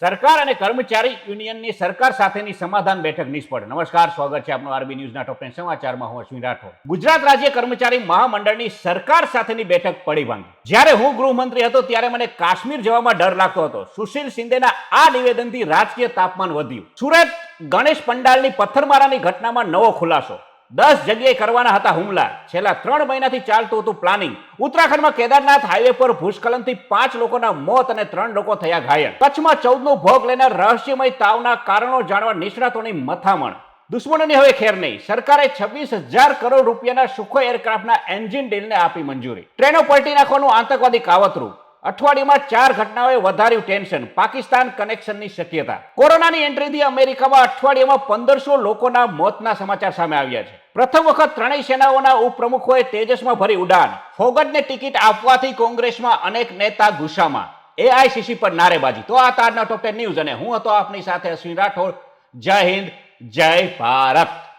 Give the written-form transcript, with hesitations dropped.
સરકાર અને કર્મચારી યુનિયનની સરકાર સાથેની સમાધાન બેઠક નિષ્ફળ. નમસ્કાર, સ્વાગત છે આપનું આરબી ન્યૂઝના ટોપ 10 સમાચારમાં. હું અશ્વિન રાઠોડ. ગુજરાત રાજ્ય કર્મચારી મહામંડળની સરકાર સાથેની બેઠક પડી ભાંગી. જ્યારે હું ગૃહમંત્રી હતો ત્યારે મને કાશ્મીર જવામાં ડર લાગતો હતો. સુશીલ શિંદેના આ નિવેદનથી રાજકીય તાપમાન વધ્યું. સુરત ગણેશ પંડાલની પથ્થરમારાની ઘટનામાં નવો ખુલાસો. 10 જગ્યાએ કરવાના હતા હુમલા. છેલ્લા 3 મહિનાથી ચાલતું હતું પ્લાનિંગ. ઉત્તરાખંડમાં કેદારનાથ હાઈવે પર ભૂસ્ખલનથી 5 લોકોના મોત અને 3 લોકો થયા ઘાયલ. કચ્છમાં 14નો ભોગ લેનાર રહસ્યમય તાવના કારણો જાણવા નિષ્ણાતોની મથામણ. દુશ્મનોની હવે ખેર નહીં. સરકારે 26,000 કરોડ રૂપિયાના સુખોઈ એરક્રાફ્ટના એન્જિન ડીલને આપી મંજૂરી. ટ્રેનો પલટી નાખવાનું આતંકવાદી કાવતરું. અઠવાડિયામાં 4 ઘટનાઓએ વધાર્યું ટેન્શન. પાકિસ્તાન કનેક્શનની શક્યતા. કોરોનાની એન્ટ્રીથી અમેરિકામાં અઠવાડિયામાં 1500 લોકોના મોતના સમાચાર સામે આવ્યા છે. પ્રથમ વખત ત્રણેય સેનાઓના ઉપપ્રમુખોએ તેજસમાં ભરી ઉડાન. ફોગટને ટિકિટ આપવાથી કોંગ્રેસમાં અનેક નેતા ગુસ્સામાં. એઆઈસીસી પર નારેબાજી. તો આ તારના ટોપ 10 ન્યૂઝ અને હું હતો આપની સાથે અશ્વિન રાઠોડ. જય હિન્દ, જય ભારત.